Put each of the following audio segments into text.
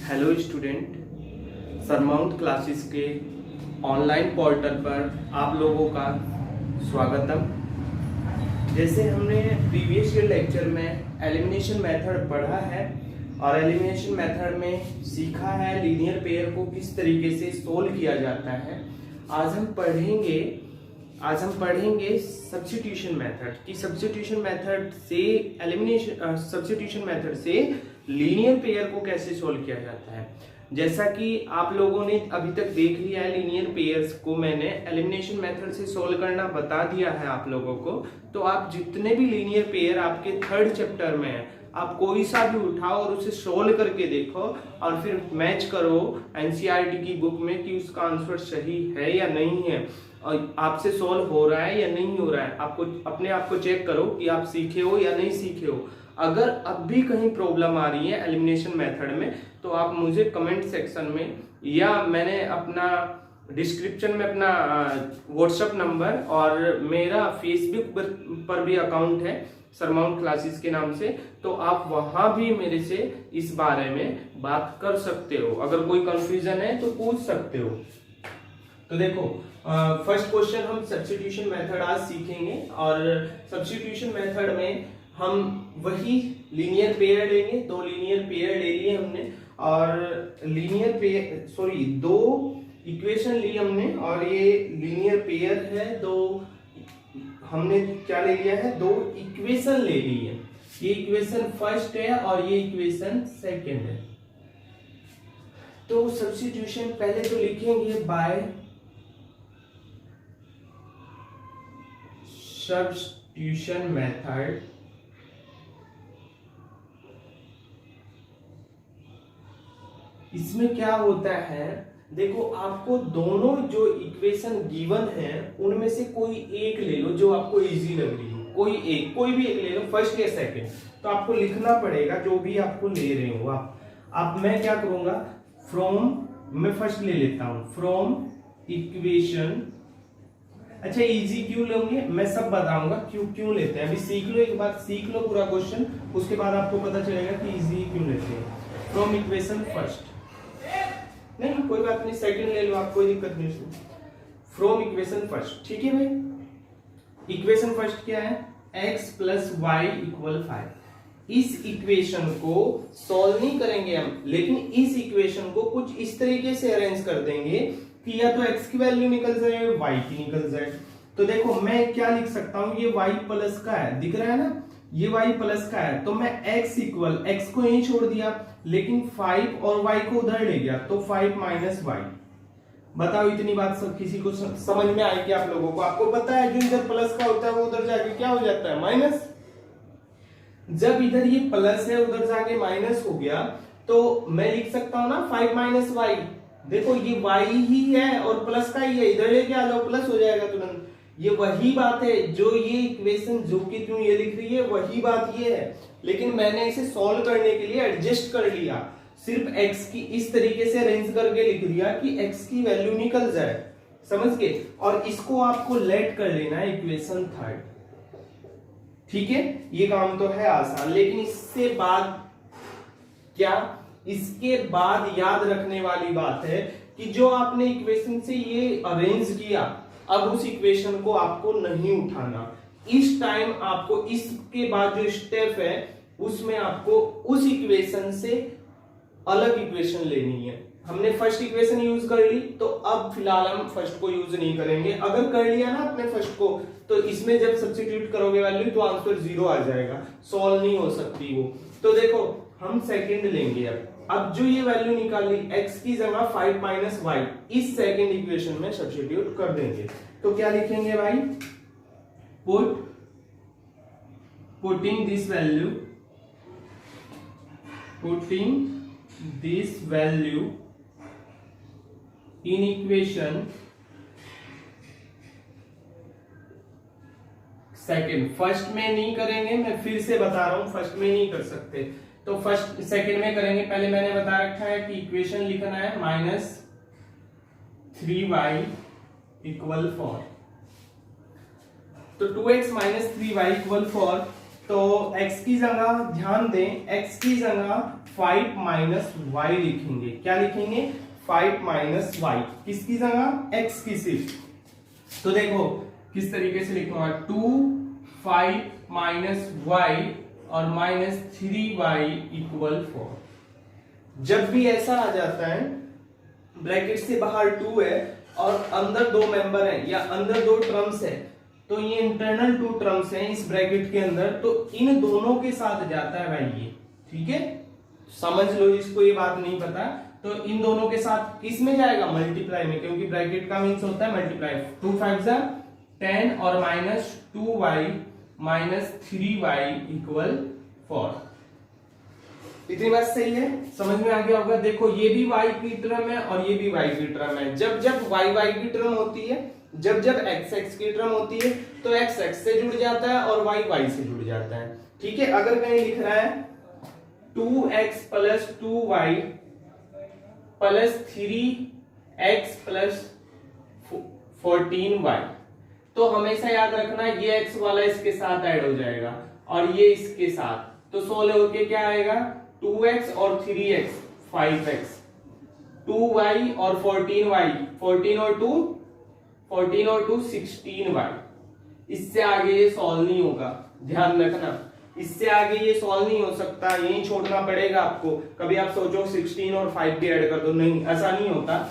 Hello student, surmount classes के online portal पर आप लोगों का स्वागतम। जैसे हमने प्रीवियस ईयर लेक्चर में एलिमिनेशन मेथड पढ़ा है और एलिमिनेशन मेथड में सीखा है लीनियर पेयर को किस तरीके से सोल्व किया जाता है। आज हम पढ़ेंगे सब्स्टिट्यूशन मेथड कि सब्स्टिट्यूशन मेथड से लीनियर पेयर को कैसे सोल्व किया जाता है। जैसा कि आप लोगों ने अभी तक देख लिया है, लीनियर पेयर्स को मैंने एलिमिनेशन मेथड से सोल्व करना बता दिया है आप लोगों को। तो आप जितने भी लीनियर पेयर आपके थर्ड चैप्टर में है, आप कोई सा भी उठाओ और उसे सोल्व करके देखो और फिर मैच करो एनसीईआरटी की बुक में कि उसका आंसर सही है या नहीं है और आपसे सोल्व हो रहा है या नहीं हो रहा है। आपको अपने आप को चेक करो कि आप सीखे हो या नहीं सीखे हो। अगर अब भी कहीं प्रॉब्लम आ रही है एलिमिनेशन मेथड में तो आप मुझे कमेंट सेक्शन में या मैंने अपना डिस्क्रिप्शन में अपना व्हाट्सएप नंबर और मेरा फेसबुक पर भी अकाउंट है सरमाउंट क्लासेस के नाम से, तो आप वहां भी मेरे से इस बारे में बात कर सकते हो। अगर कोई कंफ्यूजन है तो पूछ सकते हो। तो देखो, फर्स्ट क्वेश्चन हम सब्स्टिट्यूशन मेथड आज सीखेंगे और सब्स्टिट्यूशन मेथड में हम वही लीनियर पेयर लेंगे। दो लीनियर पेयर ले लिए हमने और दो इक्वेशन ली हमने और ये लीनियर पेयर है। दो हमने क्या ले लिया है, दो इक्वेशन ले ली है। ये इक्वेशन फर्स्ट है और ये इक्वेशन सेकंड है। तो सब्स्टिट्यूशन पहले तो लिखेंगे बाय सब्स्टिट्यूशन मेथड। इसमें क्या होता है, देखो आपको दोनों जो इक्वेशन गिवन है उनमें से कोई एक ले लो जो आपको इजी लग रही हो। कोई भी एक ले लो, फर्स्ट या सेकंड। तो आपको लिखना पड़ेगा जो भी आपको ले रहे हो आप। मैं क्या करूंगा, मैं फर्स्ट ले लेता हूं फ्रॉम इक्वेशन। अच्छा, इजी क्यों लोगे मैं सब बताऊंगा क्यों लेते हैं। अभी सीख लो, एक बार सीख लो पूरा क्वेश्चन, उसके बाद आपको पता चलेगा कि इजी क्यों लेते हैं। फ्रॉम इक्वेशन फर्स्ट, नहीं कोई बात नहीं, सेकंड ले लो आप, कोई दिक्कत नहीं। फ्रॉम इक्वेशन फर्स्ट, ठीक है भाई। इक्वेशन फर्स्ट क्या है, x प्लस वाई इक्वल 5। इस इक्वेशन को सॉल्व नहीं करेंगे हम, लेकिन इस इक्वेशन को कुछ इस तरीके से अरेंज कर देंगे कि या तो x की वैल्यू निकल जाए या y की निकल जाए। तो देखो मैं क्या लिख सकता हूं, ये y प्लस का है, दिख रहा है ना, ये y प्लस का है। तो मैं x को यहीं छोड़ दिया, लेकिन 5 और y को उधर ले गया तो 5 माइनस y। बताओ इतनी बात सब किसी को समझ में आएगी आप लोगों को। आपको पता है जो इधर प्लस का होता है वो उधर जाके क्या हो जाता है, माइनस। जब इधर ये प्लस है उधर जाके माइनस हो गया तो मैं लिख सकता हूं ना 5 माइनस वाई। देखो ये y ही है और प्लस का ही है, इधर लेके आ जाओ प्लस हो जाएगा तुरंत। ये वही बात है जो ये इक्वेशन जो कि तुम ये लिख रही है, वही बात ये है। लेकिन मैंने इसे सॉल्व करने के लिए एडजस्ट कर लिया, सिर्फ x की इस तरीके से अरेंज करके लिख दिया कि x की वैल्यू निकल जाए, समझ के। और इसको आपको लेट कर लेना है इक्वेशन थर्ड, ठीक है। ये काम तो है आसान, लेकिन इससे बाद क्या, इसके बाद याद रखने वाली बात है कि जो आपने इक्वेशन से ये अरेंज किया, अब उस इक्वेशन को आपको नहीं उठाना। इस टाइम आपको इसके बाद जो स्टेप है उसमें आपको उस इक्वेशन से अलग इक्वेशन लेनी है। हमने फर्स्ट इक्वेशन यूज कर ली तो अब फिलहाल हम फर्स्ट को यूज नहीं करेंगे। अगर कर लिया ना अपने फर्स्ट को तो इसमें जब सब्स्टिट्यूट करोगे वैल्यू तो आंसर 0 आ जाएगा, सॉल्व नहीं हो सकती वो। तो देखो हम सेकंड लेंगे। अब जो ये वैल्यू निकाली x की जगह 5 माइनस वाई, इस सेकंड इक्वेशन में सब्स्टिट्यूट कर देंगे। तो क्या लिखेंगे भाई, putting this value in equation second. First में नहीं करेंगे, मैं फिर से बता रहा हूं, फर्स्ट में नहीं कर सकते तो फर्स्ट सेकंड में करेंगे। पहले मैंने बता रखा है कि इक्वेशन लिखना है माइनस 3y इक्वल 4। तो 2x माइनस 3y इक्वल 4 तो x की जगह ध्यान दें, x की जगह 5 माइनस वाई लिखेंगे। क्या लिखेंगे? 5 माइनस वाई। किसकी जगह? x की सिर्फ। तो देखो किस तरीके से लिखूंगा, 2 5 माइनस वाई और माइनस 3y इक्वल 4। जब भी ऐसा आ जाता है, ब्रैकेट से बाहर 2 है और अंदर दो मेंबर है या अंदर दो टर्म्स है, तो ये इंटरनल 2 टर्म्स हैं इस ब्रैकेट के अंदर, तो इन दोनों के साथ जाता है भाई ये। ठीक है, समझ लो, इसको ये बात नहीं पता तो इन दोनों के साथ किस में जाएगा? मल्टीप्लाई में, क्योंकि ब्रैकेट का मीन्स होता है मल्टीप्लाई। 2 5 10 और minus 2y minus 3y equal 4। इतनी बात सही है, समझ में आ गया होगा। देखो ये भी y की टर्म है और ये भी y की टर्म है। जब जब y की टर्म होती है, जब जब x की टर्म होती है, तो x से जुड़ जाता है और y से जुड़ जाता है। ठीक है, अगर कहीं लिख रहा है 2x plus 2y plus 3x plus 14y, तो हमेशा याद रखना ये x वाला इसके साथ ऐड हो जाएगा और ये इसके साथ, तो 16 होके क्या आएगा? 2x और 3x 5x, 2y और 14y, 14 और 2 16y। इससे आगे ये सॉल्व नहीं होगा, ध्यान रखना, इससे आगे ये सॉल्व नहीं हो सकता, यही छोड़ना पड़ेगा आपको। कभी आप सोचो 16 और 5 भी ऐड कर दो, नहीं, ऐसा नहीं होता।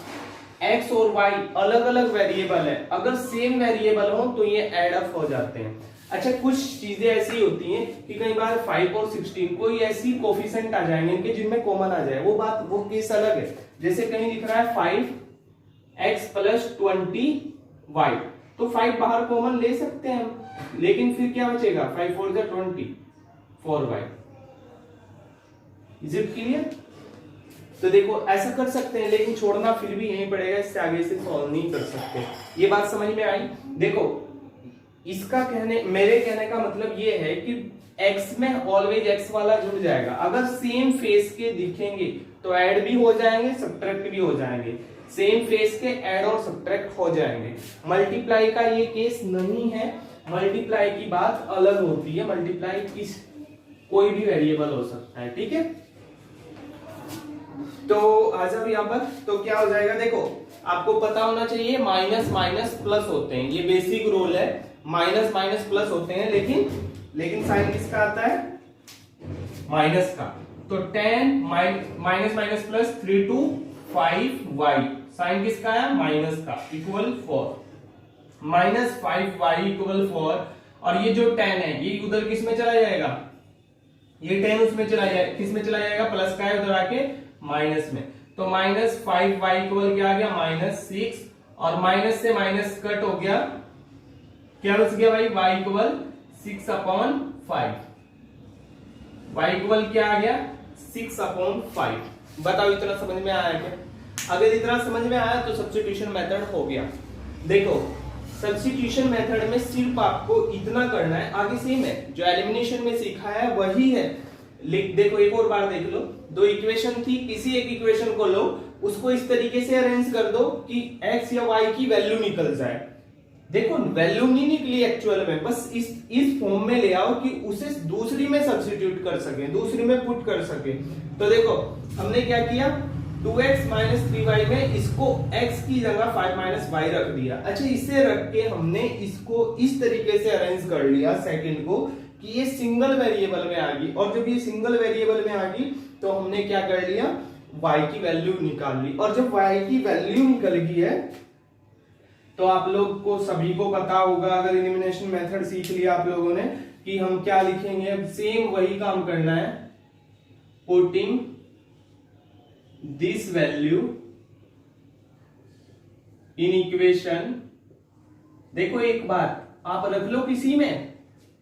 x और y अलग अलग वेरिएबल है, अगर सेम वेरिएबल हो तो ये ऐड अप हो जाते हैं। अच्छा, कुछ चीजें ऐसी होती हैं कि कई बार 5 और 16 कोई ऐसी कोफिशिएंट आ जाएंगे इनके जिनमें कॉमन आ जाए, वो बात, वो केस अलग है। जैसे कहीं लिख रहा है 5x प्लस 20y, तो 5 बाहर कॉमन ले सकते हैं हम, लेकिन फिर क्या बचेगा? 5 4 20 4y। Is it clear? तो देखो ऐसा कर सकते हैं, लेकिन छोड़ना फिर भी यहीं पड़ेगा, इससे आगे से सॉल्व नहीं कर सकते। ये बात समझ में आई? देखो इसका मेरे कहने का मतलब ये है कि x में ऑलवेज x वाला जुड़ जाएगा। अगर सेम फेस के दिखेंगे तो ऐड भी हो जाएंगे, सब्ट्रैक्ट भी हो जाएंगे। सेम फेस के ऐड और सब्ट्रैक्ट हो जाएंगे। मल्टीप्लाई का ये केस नहीं है, मल्टीप्लाई की बात अलग होती है। मल्टीप्लाई किस कोई भी वेरिएबल हो सकता है। ठीक है, तो आ जाओ यहाँ पर, तो क्या हो जाएगा? देखो आपको पता होना चाहिए माइनस माइनस प्लस होते हैं, ये बेसिक रूल है, माइनस माइनस प्लस होते हैं, लेकिन साइन किसका आता है? माइनस का। तो 10 minus minus plus 3 to 5y, sign किसका है? माइनस का, इक्वल 4 माइनस 5y इक्वल 4। और ये जो 10 है ये उधर किस में चला जाएगा? ये 10 उसमें चला जाएगा, किस में चला जाएगा? प्लस का है, उधर आके माइनस में। तो माइनस 5y इक्वल क्या आ गया? माइनस 6, और माइनस से माइनस कट हो गया, क्या बच गया भाई? y equal 6/5। y इक्वल क्या आ गया? 6/5। बताओ इतना समझ में आया क्या? अगर इतना समझ में आया तो सब्स्टिट्यूशन मेथड हो गया। देखो सब्स्टिट्यूशन मेथड में सिर्फ आपको इतना करना है, आगे सेम है, जो एलिमिनेशन में सीखा है वही है। देखो एक और बार देख लो, दो इक्वेशन थी, किसी एक इक्वेशन को लो, उसको इस तरीके से अरेंज कर दो कि x या y की वैल्यू निकल जाए। देखो वैल्यू नहीं निकली एक्चुअल में, बस इस फॉर्म में ले आओ कि उसे दूसरी में सब्स्टिट्यूट कर सके, दूसरी में पुट कर सके। तो देखो हमने क्या किया, 2x माइनस 3y में इसको x की जगह 5 माइनस y रख दिया। अच्छा, इसे रख के हमने इसको इस तरीके से अरेंज कर लिया सेकंड को कि ये सिंगल वेरिएबल में आ गई, और जब ये सिंगल वेरिएबल में आ गई तो हमने क्या कर लिया, y की वैल्यू निकाल ली। और जब y की वैल्यू निकल गई है तो आप लोग को सभी को पता होगा, अगर एलिमिनेशन मेथड सीख लिया आप लोगों ने, कि हम क्या लिखेंगे, सेम वही काम करना है, putting this value in equation. देखो एक बात आप रख लो, किसी में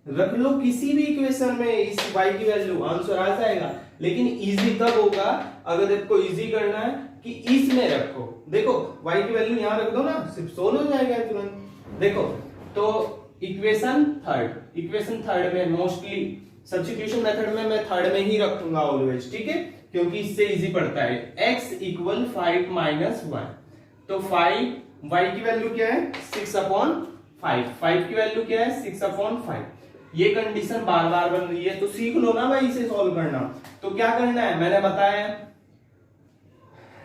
रख लो, किसी भी इक्वेशन में इस y की वैल्यू, आंसर आ जाएगा। लेकिन इजी तब होगा अगर आपको इजी करना है कि इसमें रखो। देखो y की वैल्यू यहां रख दो ना, सिर्फ सोल्व हो जाएगा तुरंत। देखो तो इक्वेशन थर्ड में मोस्टली सब्स्टिट्यूशन मेथड में मैं थर्ड में ही रखूंगा ऑलवेज, ठीक है, क्योंकि इससे इजी पड़ता है। x इक्वल 5 माइनस 1, तो 5 y की वैल्यू क्या है 6/5, 5 की वैल्यू क्या है 6/5, ये कंडीशन बार बार बन रही है, तो सीख लो ना भाई इसे सॉल्व करना। तो क्या करना है, मैंने बताया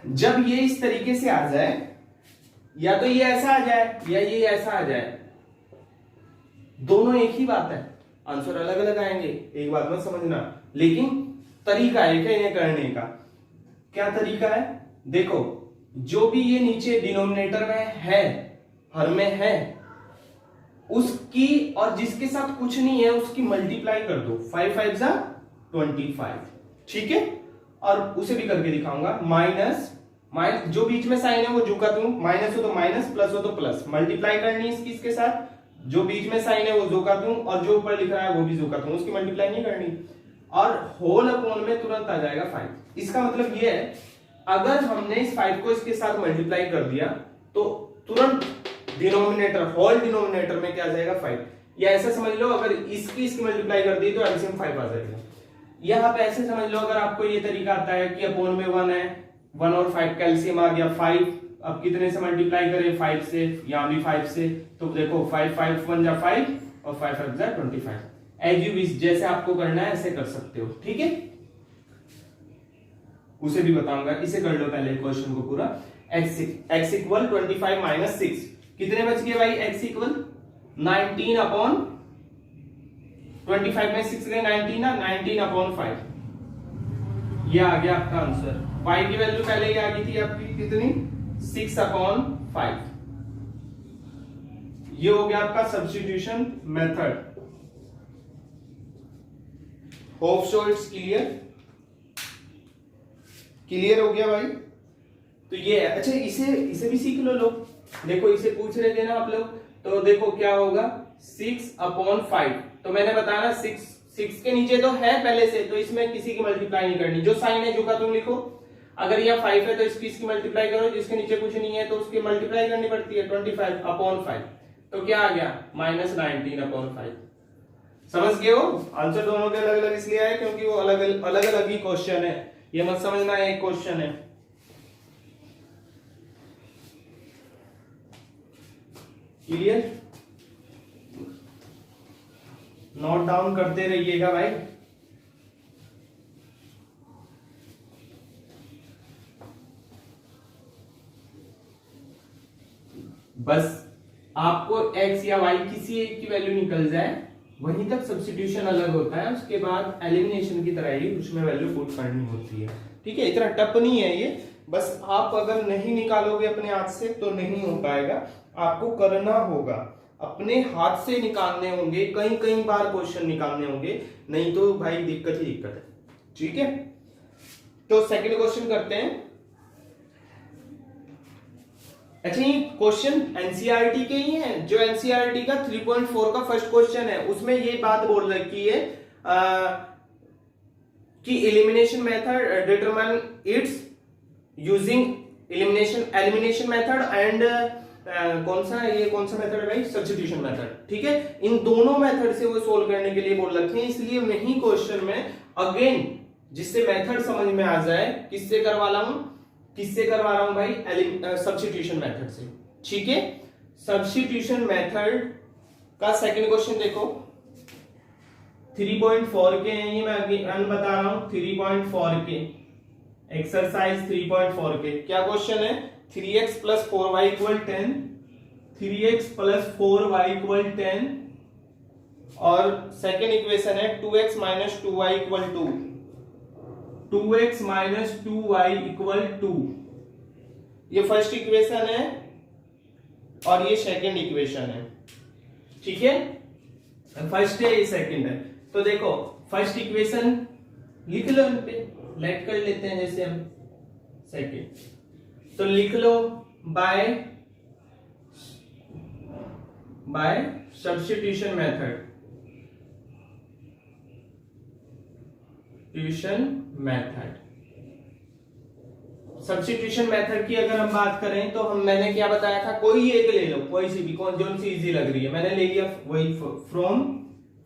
जब ये इस तरीके से आ जाए, या तो ये ऐसा आ जाए या ये ऐसा आ जाए, दोनों एक ही बात है, आंसर अलग अलग आएंगे, एक बात मत समझना, लेकिन तरीका एक है इन्हें करने का। क्या तरीका है, देखो जो भी ये नीचे डिनोमिनेटर में है, हर में है, उसकी और जिसके साथ कुछ नहीं है उसकी मल्टीप्लाई कर दो, 5 5 25, ठीक है। और उसे भी करके दिखाऊंगा, माइनस जो बीच में साइन है वो झुका दूं, माइनस हो तो माइनस, प्लस हो तो प्लस, मल्टीप्लाई करनी है इसके साथ, जो बीच में साइन है वो झुका दूं और जो ऊपर लिख रहा है वो भी झुका दूं, उसकी मल्टीप्लाई नहीं करनी, और होल अपॉन में तुरंत आ जाएगा 5। इसका मतलब ये है अगर हमने इस 5 को इसके साथ मल्टीप्लाई कर दिया तो तुरंत डिनोमिनेटर, होल डिनोमिनेटर में क्या आ जाएगा 5, या ऐसा समझ लो अगर इसकी मल्टीप्लाई कर दी तो एलसीएम 5 आ जाएगा। यहां पे ऐसे समझ लो, अगर आपको ये तरीका आता है कि अपॉन में 1 है, 1 और 5 का एलसीएम आ गया 5, अब कितने से मल्टीप्लाई करें, 5 से, यहां भी 5 से, तो देखो 5 5 1 जा 5 और 5 5 जा 25, एज यू विश, जैसे आपको करना है ऐसे कर सकते हो, ठीक है। उसे भी बताऊंगा, इसे कर लो पहले क्वेश्चन को पूरा। x इक्वल 25 माइनस 6, कितने बच गए भाई, x इक्वल 19 अपॉन 25 में 6 गए 19 ना, 19 अपॉन 5, ये आ गया आपका आंसर। y की वैल्यू पहले ही आ गई थी आपकी कितनी, 6 अपॉन 5, ये हो गया आपका substitution method. Hope so it's clear हो गया भाई। तो ये अच्छा, इसे भी सीख लो लोग, देखो इसे पूछ रहे थे ना आप लोग, तो देखो क्या होगा 6 अपॉन 5, तो मैंने बताया ना 6 के नीचे तो है पहले से, तो इसमें किसी की मल्टीप्लाई नहीं करनी, जो साइन है जो का तुम लिखो, अगर यह 5 है तो इसकी मल्टीप्लाई करो, जिसके नीचे कुछ नहीं है तो उसकी मल्टीप्लाई करनी पड़ती है, 25 अपॉन 5, तो क्या आ गया माइनस 19 अपॉन 5। समझ गए हो, आंसर दोनों के अलग अलग इसलिए आए क्योंकि वो अलग अलग ही क्वेश्चन है, ये मत समझना एक क्वेश्चन है। क्लियर, नोट डाउन करते रहिएगा भाई। बस आपको x या y किसी एक की वैल्यू निकल जाए, वहीं तक सब्स्टिट्यूशन अलग होता है, उसके बाद एलिमिनेशन की तरह ही उसमें वैल्यू पुट करनी होती है, ठीक है। इतना टफ नहीं है ये, बस आप अगर नहीं निकालोगे अपने हाथ से तो नहीं हो पाएगा, आपको करना होगा, अपने हाथ से निकालने होंगे, कई बार क्वेश्चन निकालने होंगे, नहीं तो भाई दिक्कत ही दिक्कत है, ठीक है। तो सेकंड क्वेश्चन करते हैं। अच्छा, ये क्वेश्चन एनसीईआरटी के ही है, जो एनसीईआरटी का 3.4 का फर्स्ट क्वेश्चन है, उसमें ये बात बोल रखी है कि elimination method determine its using elimination method and कौन सा मेथड है भाई, सब्स्टिट्यूशन मेथड, ठीक है। इन दोनों मेथड से वो सोल्व करने के लिए बोल रखे हैं, इसलिए मैं ही क्वेश्चन में अगेन जिससे मेथड समझ में आ जाए, किससे करवा रहा हूं भाई, सब्स्टिट्यूशन मेथड से, ठीक है। सब्स्टिट्यूशन मेथड का सेकंड क्वेश्चन देखो, 3.4 के हैं ये, मैं बता रहा हूं 3.4 के, एक्सरसाइज 3.4 के क्या क्वेश्चन है, 3x plus 4y equal 10, 3x plus 4y equal 10, और सेकेंड इक्वेशन है 2x minus 2y equal 2, 2x minus 2y equal 2, ये फर्स्ट इक्वेशन है और ये सेकेंड इक्वेशन है, ठीक है। फर्स्ट है ये सेकेंड है, तो देखो फर्स्ट इक्वेशन लिख लो, इन पे लेट कर लेते हैं जैसे हम सेकेंड, तो लिख लो by substitution method, substitution method की अगर हम बात करें तो मैंने क्या बताया था, कोई एक ले लो, कोई सी भी, जो सी इजी लग रही है, मैंने ले लिया वही from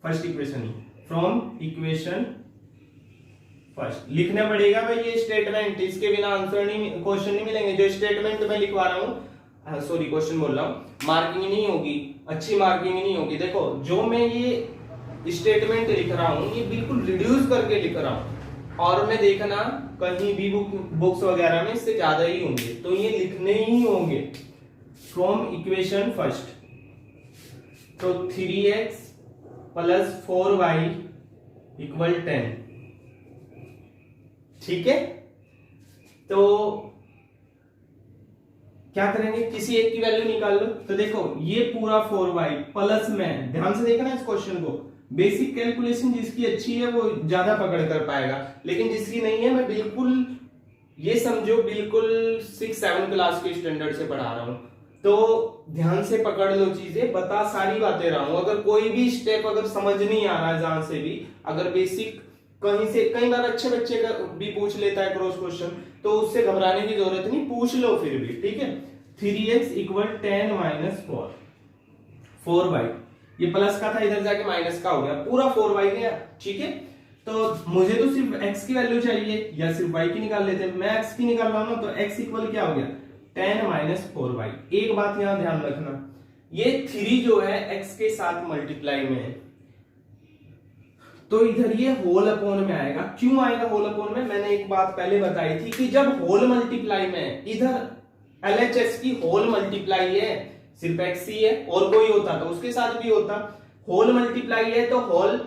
first equation he, from equation first लिखना पड़ेगा भाई ये स्टेटमेंट, इसके बिना आंसर नहीं, क्वेश्चन नहीं मिलेंगे। जो स्टेटमेंट मैं लिखवा रहा हूँ, सॉरी क्वेश्चन बोल रहा हूँ, मार्किंग नहीं होगी, अच्छी मार्किंग नहीं होगी। देखो जो मैं ये स्टेटमेंट लिख रहा हूं ये बिल्कुल रिड्यूस करके लिख रहा हूं, और मैं देखना कहीं भी बुक्स वगैरह में इससे ज्यादा ही होंगे, तो ये लिखने ही होंगे। फ्रॉम इक्वेशन फर्स्ट, तो 3x प्लस 4y इक्वल 10, ठीक है। तो क्या करेंगे, किसी एक की वैल्यू निकाल लो। तो देखो ये पूरा 4y प्लस में, ध्यान से देखना इस क्वेश्चन को, बेसिक कैलकुलेशन जिसकी अच्छी है वो ज्यादा पकड़ कर पाएगा, लेकिन जिसकी नहीं है मैं बिल्कुल ये समझो बिल्कुल 6-7 क्लास के स्टैंडर्ड से पढ़ा रहा हूं, तो ध्यान से पकड़ लो चीजें, बता सारी बातें रहा हूं। अगर कोई भी स्टेप अगर समझ नहीं आ रहा है जहां से भी, अगर बेसिक कहीं से, कई बार अच्छे बच्चे का भी पूछ लेता है क्रॉस क्वेश्चन, तो उससे घबराने की जरूरत नहीं, पूछ लो फिर भी, ठीक है। 3x इक्वल 10 माइनस 4y, ये प्लस का था इधर जाके माइनस का हो गया, पूरा 4y गया, ठीक है। तो मुझे तो सिर्फ x की वैल्यू चाहिए या सिर्फ y की निकाल लेते हैं, मैं x की निकाल रहा हूं ना, तो x इक्वल क्या हो गया 10 माइनस 4y। एक बात यहां ध्यान रखना, ये 3 जो है x के साथ मल्टीप्लाई में है, तो इधर ये होल अपॉन में आएगा। क्यों आएगा होल अपॉन में, मैंने एक बात पहले बताई थी कि जब होल मल्टीप्लाई में, इधर LHS की होल मल्टीप्लाई है, सिर्फ x ही है, और कोई होता तो उसके साथ भी होता, होल मल्टीप्लाई है तो होल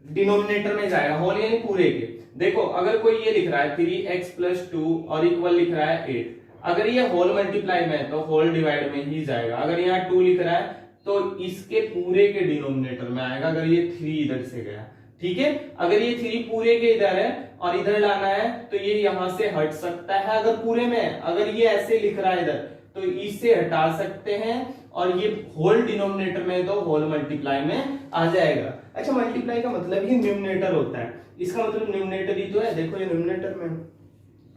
डिनोमिनेटर में जाएगा, होल यानी पूरे के। देखो अगर कोई ये लिख रहा है 3x प्लस 2 और इक्वल लिख रहा है 8, अगर ये होल मल्टीप्लाई में है तो होल डिवाइड में ही जाएगा। अगर यहाँ 2 लिख रहा है तो इसके पूरे के डिनोमिनेटर में आएगा, अगर ये 3 इधर से गया, ठीक है। अगर ये 3 पूरे के इधर है और इधर लाना है तो ये यहां से हट सकता है, अगर पूरे में है। अगर ये ऐसे लिख रहा है इधर तो इससे हटा सकते हैं, और ये होल डिनोमिनेटर में तो होल मल्टीप्लाई में आ जाएगा। अच्छा, मल्टीप्लाई का मतलब ही न्यूमरेटर होता है, इसका मतलब न्यूमरेटर ही तो है, देखो ये न्यूमरेटर में,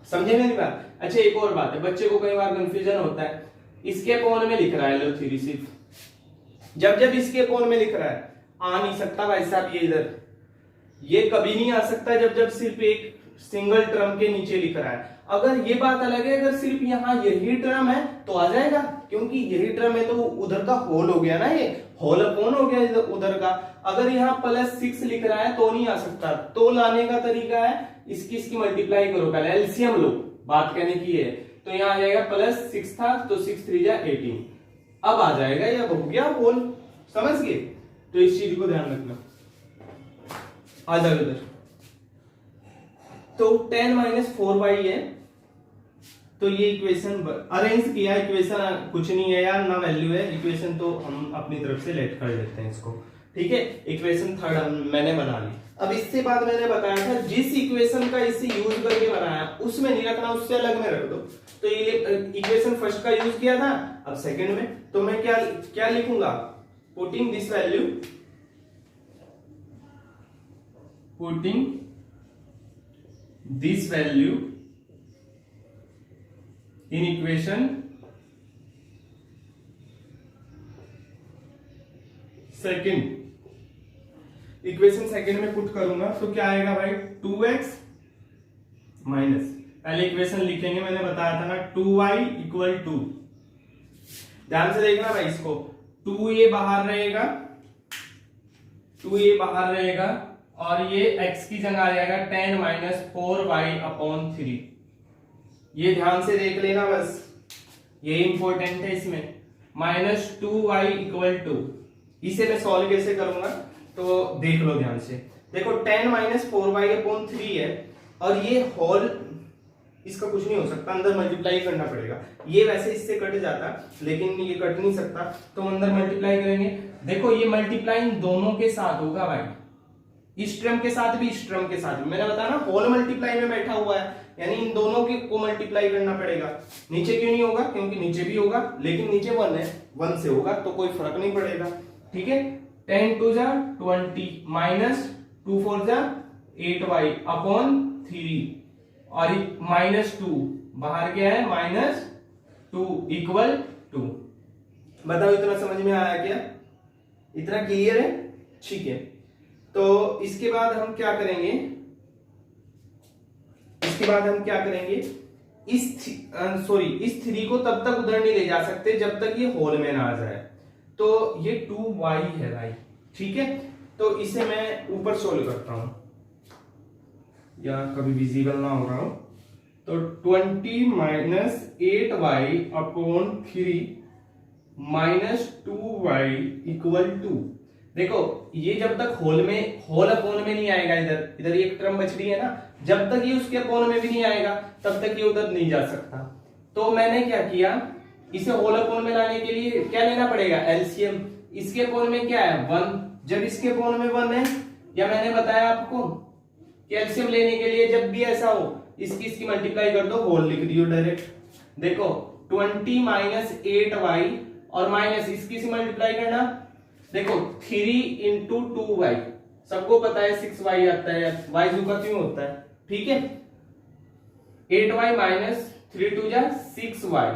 समझे मेरी बात। अच्छा एक और बात है, बच्चे को कई बार कंफ्यूजन होता है, इसके अपॉन में लिख रहा है लो 3 सिर्फ, जब इसके अपॉन में लिख रहा है आ नहीं सकता भाई साहब, ये इधर ये कभी नहीं आ सकता जब सिर्फ एक सिंगल टर्म के नीचे लिख रहा है। अगर ये बात अलग है, अगर सिर्फ यहाँ यही टर्म है तो आ जाएगा, क्योंकि यही टर्म है तो उधर का होल हो गया ना, ये होल अपॉन हो गया उधर का। अगर यहाँ +6 लिख रहा है तो नहीं आ सकता, तो लाने का तरीका है इसकी मल्टीप्लाई करो, पहले एलसीएम लो, बात कहने की है। तो यहाँ आ जाएगा +6 था तो 6 3 जा 18, अब आ जाएगा, ये हो गया होल, समझ गए। तो इस चीज को ध्यान रखना। आ जाओ इधर, तो 10 माइनस 4y है, तो ये इक्वेशन अरेंज किया, इक्वेशन कुछ नहीं है यार, ना वैल्यू है इक्वेशन, तो हम अपनी तरफ से लेट कर लेते हैं इसको, ठीक है। इक्वेशन 3 मैंने बना ली। अब इससे बाद मैंने बताया था जिस इक्वेशन का इसे यूज करके बनाया उसमें नहीं रखना, उससे अलग में रख दो। तो ये इक्वेशन फर्स्ट का यूज किया था, अब सेकंड में तो मैं क्या लिखूंगा, putting this value, putting this value in equation second, equation second में पुट करूंगा तो क्या आएगा भाई 2x माइनस, पहले इक्वेशन लिखेंगे, मैंने बताया था ना 2y इक्वल 2, ध्यान से देखना भाई इसको, 2a बाहर रहेगा, 2a बाहर रहेगा, और ये x की जगह आ जाएगा 10 माइनस 4y अपॉन 3, ये ध्यान से देख लेना बस, ये इंपॉर्टेंट है इसमें, माइनस 2y इक्वल 2, इसे मैं सॉल्व कैसे करूंगा तो देख लो ध्यान से। देखो 10 माइनस 4y अपॉन 3 है, और ये होल, इसका कुछ नहीं हो सकता, अंदर मल्टीप्लाई करना पड़ेगा, ये वैसे इससे कट जाता लेकिन ये कट नहीं सकता, तो अंदर मल्टीप्लाई करेंगे। देखो ये मल्टीप्लाई इन दोनों के साथ होगा भाई, इस टर्म के साथ भी इस टर्म के साथ भी, मैंने बताया ना होल मल्टीप्लाई में बैठा हुआ है, यानी इन दोनों को मल्टीप्लाई करना पड़ेगा। नीचे क्यों नहीं होगा, क्योंकि नीचे भी होगा लेकिन नीचे 1 है, 1 से होगा तो कोई फर्क नहीं पड़ेगा, ठीक है। 10 2 जा 20 माइनस 2 4 जा 8y अपॉन 3, और -2 बाहर क्या है -2 इक्वल 2। बताओ इतना समझ में आया क्या, इतना क्लियर है, ठीक है। तो इसके बाद हम क्या करेंगे, इस 3 को तब तक उधर नहीं ले जा सकते जब तक ये होल में ना आ जाए, तो ये 2y है भाई, ठीक है। तो इसे मैं ऊपर सोल्व करता हूं, या कभी विजिबल ना हो रहा हो। तो 20 minus 8y upon 3 minus 2y equal to, देखो ये जब तक होल अपोन में नहीं आएगा, इधर इधर एक टर्म बच रही है ना, जब तक ये उसके अपोन में भी नहीं आएगा तब तक ये उधर नहीं जा सकता। तो मैंने क्या किया, इसे होल अपोन में लाने के लिए क्या लेना पड़ेगा, एलसीएम। इसके अपोन में क्या है 1, जब इसके अपोन में 1 है, या मैंने बताया आपको कि एलसीएम लेने के लिए जब भी ऐसा हो इसकी मल्टीप्लाई कर दो, होल लिख दियो डायरेक्ट। देखो 20 माइनस 8y और माइनस इसकी से मल्टीप्लाई करना, देखो 3 इंटू 2y, सबको पता है 6y आता है, y का क्यों होता है, ठीक है। 8y माइनस 3 टू जा 6y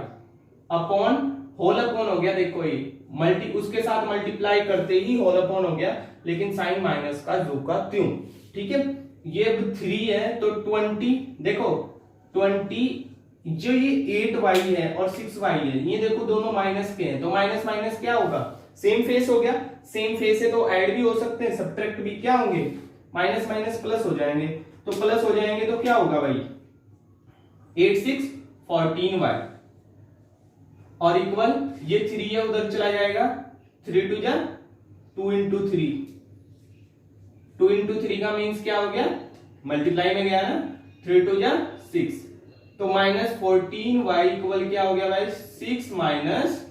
अपॉन होल अपॉन हो गया, देखो ये उसके साथ मल्टीप्लाई करते ही होल अपॉन हो गया, लेकिन साइन माइनस का जो का त्यों, ठीक है। ये 3 है तो 20, देखो 20 जो ये 8y है और 6y है, ये देखो दोनों माइनस के हैं, तो माइनस माइनस क्या होगा, सेम फेस हो गया। सेम फेस है तो ऐड भी हो सकते हैं, सब्ट्रैक्ट भी, क्या होंगे, माइनस माइनस प्लस हो जाएंगे, तो प्लस हो जाएंगे तो क्या होगा भाई, 8 6 14y और इक्वल ये 3 है उधर चला जाएगा, 3 टू जा 2 इंटू 3, 2 इंटू 3 का मीन्स क्या हो गया, मल्टीप्लाई में गया ना, 3 टू जा 6, तो माइनस 14y इक्वल क्या हो गया भाई, 6 माइनस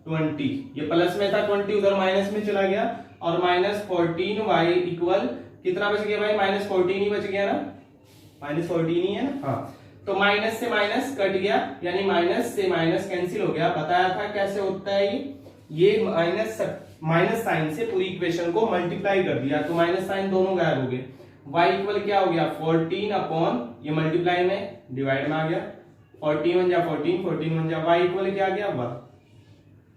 20, ये प्लस में था 20 उधर माइनस में चला गया, और माइनस 14y इक्वल कितना बच गया भाई, माइनस 14 ही बच गया ना, माइनस 14 ही है ना, हाँ। तो माइनस से माइनस कट गया, यानी माइनस से माइनस कैंसिल हो गया। बताया था कैसे होता है ये माइनस साइन से पूरी इक्वेशन को मल्टीप्लाई कर दिया, तो माइनस साइन दोनों गायब हो गए। y इक्वल क्या हो गया, 14 अपॉन ये मल्टीप्लाई में डिवाइड में आ गया, 14 1 जा 14, 14 1 जा, y इक्वल क्या आ गया 1।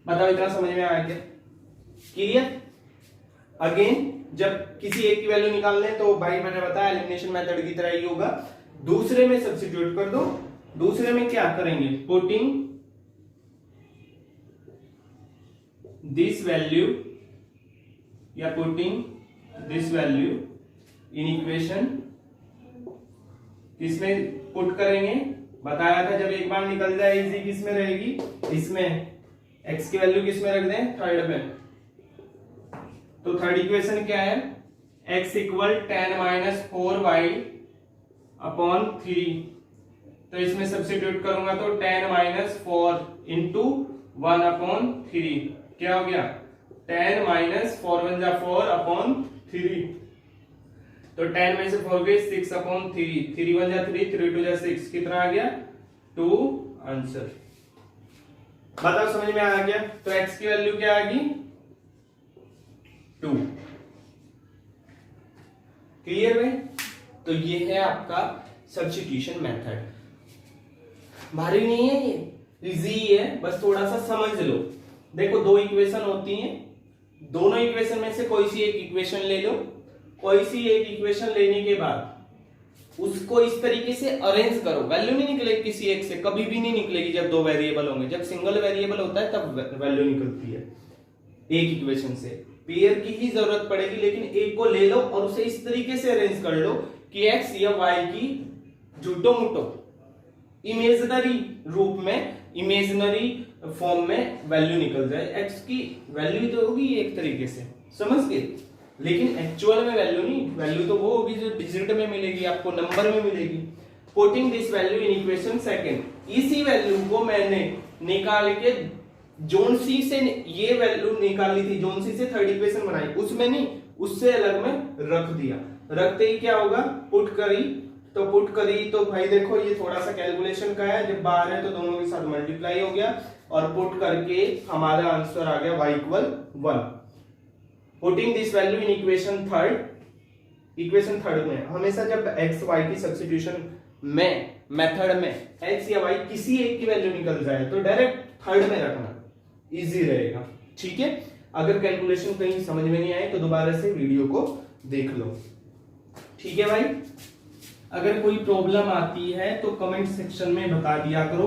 बताओ इतना समझ में आया क्या, क्लियर। अगेन जब किसी एक की वैल्यू निकालने तो भाई मैंने बताया एलिमिनेशन मेथड की तरह ही होगा, दूसरे में सब्स्टिट्यूट कर दो। दूसरे में क्या करेंगे, पुटिंग दिस वैल्यू या putting this value in equation, किसमें पुट करेंगे, बताया था जब एक बार निकल जाए इजी किसमें रहेगी, इसमें x की वैल्यू किसमें रख दें, थर्ड में। तो थर्ड इक्वेशन क्या है, x equal 10 minus 4y upon 3, तो इसमें सब्स्टिट्यूट करूंगा तो 10 माइनस 4 इंटू 1 अपॉन 3, क्या हो गया 10 माइनस 4 1 जा 4 अपॉन 3, तो 10 में से 4 गए 6 अपॉन 3, 3 1 जा 3, 3 2 जा 6, कितना आ गया 2 आंसर। बताओ समझ में आ गया। तो x की वैल्यू क्या आ गई 2, क्लियर है। तो ये है आपका सब्स्टिट्यूशन मेथड, भारी नहीं है ये, इजी है, बस थोड़ा सा समझ लो। देखो दो इक्वेशन होती हैं, दोनों इक्वेशन में से कोई सी एक इक्वेशन ले लो, कोई सी एक इक्वेशन लेने के बाद उसको इस तरीके से अरेंज करो, वैल्यू नहीं निकलेगी किसी एक से, कभी भी नहीं निकलेगी जब दो वेरिएबल होंगे, जब सिंगल वेरिएबल होता है तब वैल्यू निकलती है एक इक्वेशन से, पेयर की ही जरूरत पड़ेगी, लेकिन एक को ले लो और उसे इस तरीके से अरेंज कर लो कि एक्स या वाई की झूठो मुठो इमेजिनरी रूप में, इमेजिनरी फॉर्म में वैल्यू निकल जाए। एक्स की वैल्यू तो होगी एक तरीके से, समझ गए, लेकिन एक्चुअल में वैल्यू नहीं, वैल्यू तो वो होगी जो डिजिट में मिलेगी, आपको नंबर में मिलेगी। Putting this value in equation second, इसी वैल्यू को मैंने निकाल के जोन सी से ये वैल्यू निकाली थी, जोन सी से थर्ड इक्वेशन बनाई, उसमें नहीं, उससे अलग में रख दिया। रखते ही क्या होगा, पुट करी, तो पुट करी तो भाई देखो ये थोड़ा सा कैलकुलेशन का है, जब बाहर है तो दोनों के साथ मल्टीप्लाई हो गया और पुट करके हमारा आंसर आ गया y equal 1। Putting this value in equation third, equation third में हमेशा जब x y की सब्स्टिट्यूशन में मेथड में x या y किसी एक की वैल्यू निकल जाए तो डायरेक्ट थर्ड में रखना, इजी रहेगा, ठीक है। अगर कैलकुलेशन कहीं समझ में नहीं आए तो दोबारा से वीडियो को देख लो, ठीक है भाई। अगर कोई प्रॉब्लम आती है तो कमेंट सेक्शन में बता दिया करो।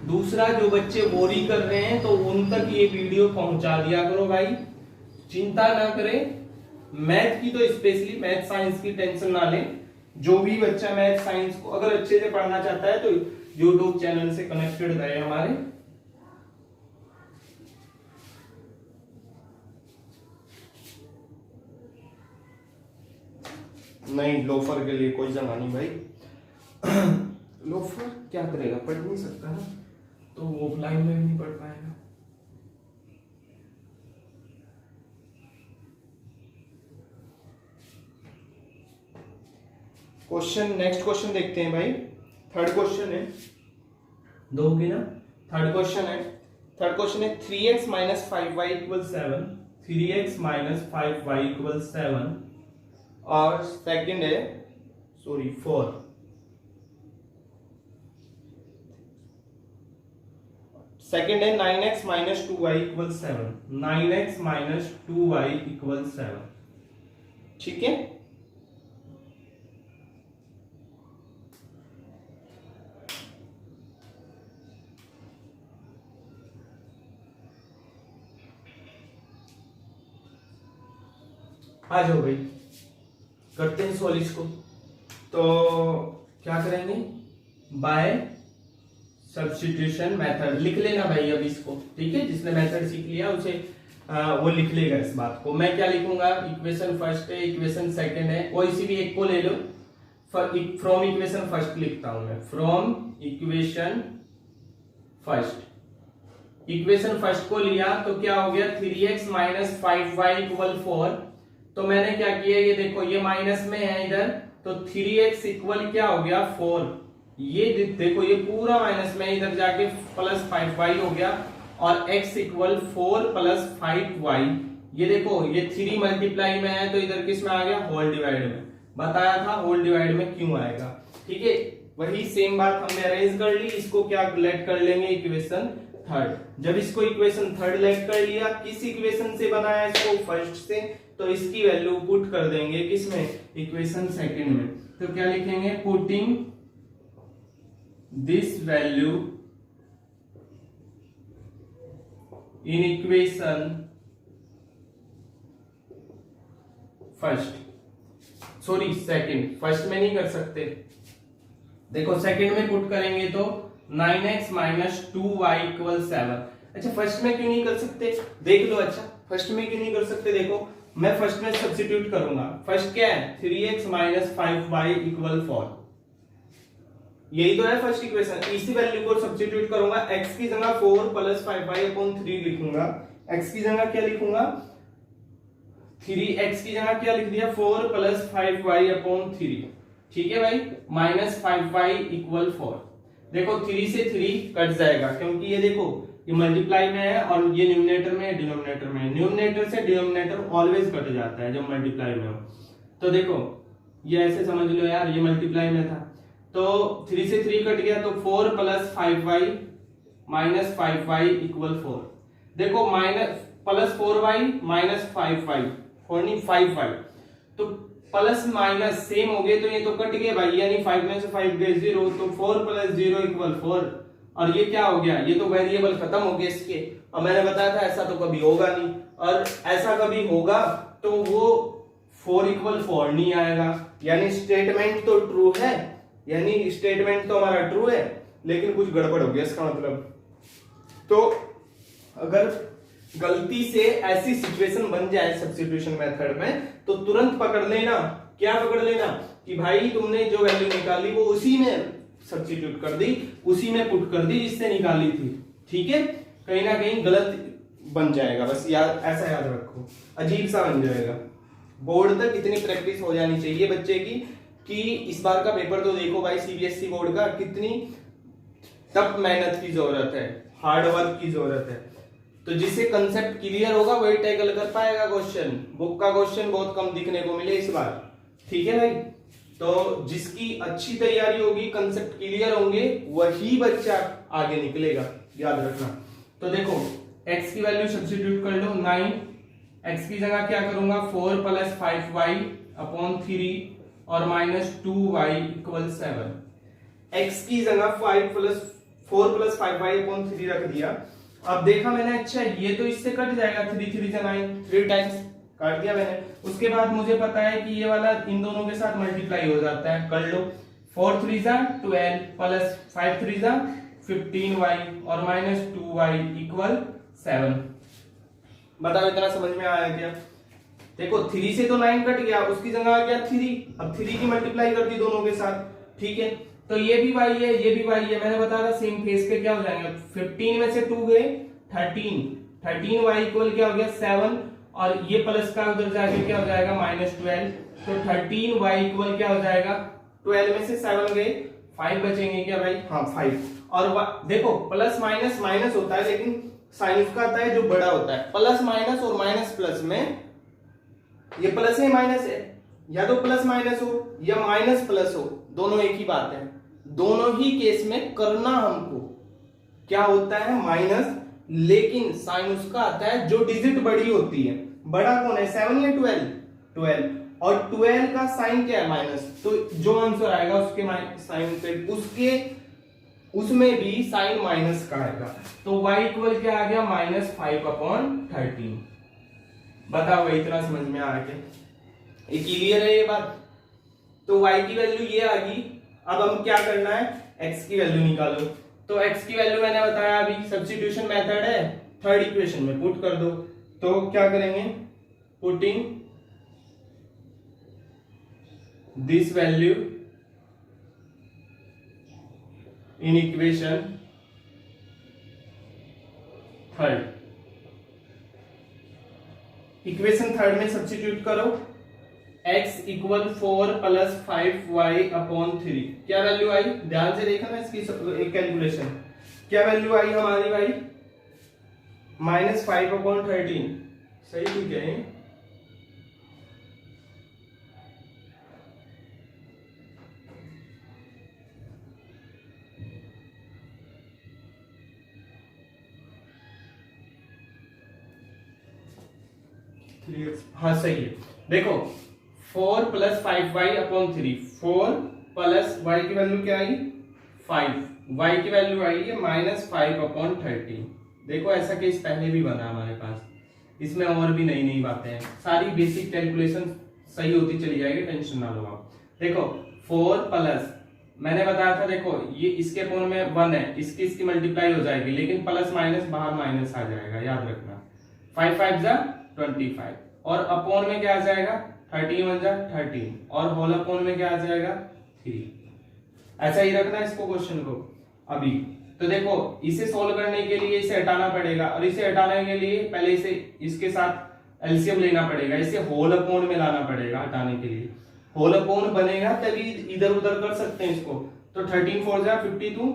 दूसरा, जो बच्चे बोरी कर रहे हैं तो उन तक ये वीडियो पहुंचा दिया करो भाई, चिंता ना करें, मैथ की तो स्पेशली, मैथ साइंस की टेंशन ना लें। जो भी बच्चा मैथ साइंस को अगर अच्छे से पढ़ना चाहता है तो यूट्यूब चैनल से कनेक्टेड रहे हमारे। नहीं, लोफर के लिए कोई जगह नहीं भाई। लोफर क्या करेगा, पढ़ नहीं सकता ना, तो वो ऑफलाइन में भी नहीं पढ़ पाएगा। क्वेश्चन, नेक्स्ट क्वेश्चन देखते हैं भाई। थर्ड क्वेश्चन है, दो की ना, थर्ड क्वेश्चन है। थर्ड क्वेश्चन है 3x minus 5y equal 7, 3x minus 5y equal 7। और सेकंड है, सॉरी 4, सेकंड है 9x minus 2y equal 7, 9x minus 2y equal 7। ठीक है, आ जाओ भाई, करते हैं सॉल्व इसको। तो क्या करेंगे, बाय सब्स्टिट्यूशन मेथड लिख लेना भाई अब इसको, ठीक है। जिसने मेथड सीख लिया उसे वो लिख लेगा इस बात को। मैं क्या लिखूंगा, इक्वेशन फर्स्ट है, इक्वेशन सेकंड है, कोई सी भी एक को ले लो। फ्रॉम इक्वेशन फर्स्ट लिखता हूं मैं, from equation first. Equation first को लिया तो क्या हो गया, 3x माइनस 5y इक्वल 4। तो मैंने क्या किया, ये देखो ये माइनस में है इधर, तो 3x इक्वल क्या हो गया 4। ये देखो ये पूरा माइनस में, इधर जाके प्लस 5y हो गया, और x इक्वल 4 प्लस 5y। ये देखो ये 3 मल्टीप्लाई में है तो इधर किस में आ गया, होल डिवाइड में। बताया था होल डिवाइड में क्यों आएगा, ठीक है। वही सेम बात हमने अरेंज कर ली, इसको क्या लेट कर लेंगे, इक्वेशन थर्ड। जब इसको इक्वेशन थर्ड लेट कर लिया, किस इक्वेशन से बनाया इसको, फर्स्ट से, तो इसकी वैल्यू पुट कर देंगे किसमें, इक्वेशन सेकंड में। तो क्या लिखेंगे, putting this value in equation first, sorry second, first में नहीं कर सकते। देखो सेकंड में पुट करेंगे तो 9x माइनस 2y इक्वल 7। अच्छा फर्स्ट में क्यों नहीं कर सकते, देख लो। अच्छा फर्स्ट में क्यों नहीं कर सकते, देखो मैं फर्स्ट में सब्स्टिट्यूट करूंगा। फर्स्ट क्या है, 3x माइनस 5y इक्वल 4, यही तो है फर्स्ट इक्वेशन। इसी वैल्यू को सब्स्टिट्यूट करूंगा, x की जगह 4 प्लस 5y अपॉन 3 लिखूंगा। x की जगह क्या लिखूंगा, 3x की जगह क्या लिख दिया, 4 प्लस 5y अपॉन 3, ठीक है भाई, माइनस 5y इक्वल 4। देखो 3 से 3 कट जाएगा, क्योंकि ये देखो ये मल्टीप्लाई में है और ये न्यूमरेटर में है, डिनोमिनेटर में है। न्यूमरेटर से डिनोमिनेटर ऑलवेज कट जाता है जब मल्टीप्लाई में हो। तो देखो ये ऐसे समझ लो यार, ये मल्टीप्लाई में था तो 3 से 3 कट गया, तो 4 plus 5y minus 5y equal 4। देखो minus plus 4y minus 5y, 4 नहीं 5y, तो प्लस माइनस सेम हो गए, तो ये तो कट गए भाई, यानी 5 में से 5 गए 0, तो 4 प्लस 0 इक्वल 4। और ये क्या हो गया, ये तो वेरिएबल खत्म हो गए इसके। और मैंने बताया था ऐसा तो कभी होगा नहीं, और ऐसा कभी होगा तो वो 4 इक्वल 4 नहीं आएगा। यानी स्टेटमेंट तो ट्रू है, यानी स्टेटमेंट तो हमारा ट्रू है, लेकिन कुछ गड़बड़ हो गया इसका मतलब। तो अगर गलती से ऐसी सिचुएशन बन जाए सब्स्टिट्यूशन मेथड में, तो तुरंत पकड़ लेना, क्या पकड़ लेना, कि भाई तुमने जो वैल्यू निकाली वो उसी में सब्स्टिट्यूट कर दी, उसी में पुट कर दी जिससे निकाली थी, ठीक है। कहीं ना कहीं गलत बन जाएगा, बस याद ऐसा याद रखो, अजीब सा बन जाएगा। बोर्ड तक इतनी प्रैक्टिस हो जानी चाहिए बच्चे की, कि इस बार का पेपर तो देखो भाई सीबीएसई बोर्ड का, कितनी टफ मेहनत की जरूरत है, हार्ड वर्क की जरूरत है। तो जिससे कंसेप्ट क्लियर होगा वही टैकल कर पाएगा क्वेश्चन। बुक का क्वेश्चन बहुत कम दिखने को मिले इस बार, ठीक है भाई। तो जिसकी अच्छी तैयारी होगी, कंसेप्ट क्लियर होंगे, वही बच्चा आगे निकलेगा, याद रखना। तो देखो x की वैल्यू सब्स्टिट्यूट कर लो 9, x की जगह क्या करूंगा 4 प्लस 5y अपॉन 3 और माइनस 2y इक्वल 7। x की जगह 4 प्लस 5y अपॉन 3 रख दिया। अब देखा मैंने, अच्छा ये तो इससे कट जाएगा, 3 3 से 9, 3 टाइम्स काट दिया मैंने। उसके बाद मुझे पता है कि ये वाला इन दोनों के साथ मल्टीप्लाई हो जाता है, कर लो। 4 3 12 प्लस 5 3 15y और माइनस 2y इक्वल 7। बताओ इतना समझ में आया क्या? देखो 3 से तो 9 कट गया, उसकी जगह आ गया 3। अब 3 की मल्टीप्लाई कर दी दोनों के साथ, ठीक है। तो ये भी y है, ये भी y है, मैंने बताया था सेम फेस पे क्या हो जाएंगे। 15 में से 2 गए 13, 13y इक्वल क्या हो गया 7, और ये प्लस का उधर जाके क्या हो जाएगा -12। तो 13y इक्वल क्या हो जाएगा, 12 में से 7 गए 5 बचेंगे क्या भाई? हाँ 5। और देखो प्लस माइनस माइनस होता है, लेकिन साइन उसका आता है जो बड़ा होता है। प्लस माइनस और माइनस प्लस में ये प्लस है माइनस है, या तो प्लस माइनस हो या माइनस प्लस हो, दोनों एक ही बात है। दोनों ही केस में करना हमको क्या होता है माइनस, लेकिन साइन उसका आता है जो डिजिट बड़ी होती है। बड़ा कौन है 7 या 12? 12, और 12 का साइन क्या है माइनस। तो जो आंसर आएगा उसके साइन पे उसके उसमें भी साइन माइनस का आएगा। तो y इक्वल क्या आ गया -5/13। बताओ इतना समझ में आ गया? ये क्लियर है ये बात? तो y की वैल्यू ये आ गई। अब हम क्या करना है, x की वैल्यू निकालो। तो x की वैल्यू मैंने बताया अभी सब्स्टिट्यूशन मेथड है, थर्ड इक्वेशन में पुट कर दो। तो क्या करेंगे, putting this value in equation third. Equation third में सब्स्टिट्यूट करो, x इक्वल 4 प्लस 5y/3। क्या वैल्यू आई, ध्यान से देखा ना इसकी एक कैलकुलेशन। क्या वैल्यू आई हमारी भाई -5/13। सही ठीक है? हाँ सही है। देखो 4 प्लस 5y/3, 4 प्लस y की वैल्यू क्या आई 5, y की वैल्यू आई है -5/13। देखो ऐसा केस पहले भी बना हमारे पास, इसमें और भी नई नई बातें हैं। सारी बेसिक कैलकुलेशन सही होती चली जाएगी, टेंशन ना लो आप। देखो 4 प्लस मैंने बताया था, देखो ये इसके अपोन में 1 है, इसकी मल्टीप्लाई हो जाएगी, लेकिन प्लस माइनस बाहर माइनस आ जाएगा, याद रखना। 5 5 जा 25, और अपोन में क्या आ जाएगा 13 1 जा 13, और होल अपोन में क्या आ जाएगा 3। ऐसा ही रखना इसको क्वेश्चन को। अभी तो देखो इसे सोल्व करने के लिए इसे हटाना पड़ेगा, और इसे हटाने के लिए पहले इसे इसके साथ एलसीएम लेना पड़ेगा, इसे होल अपोन में लाना पड़ेगा। हटाने के लिए होल अपोन बनेगा तभी इधर उधर कर सकते हैं इसको। तो 13 4 जा 52,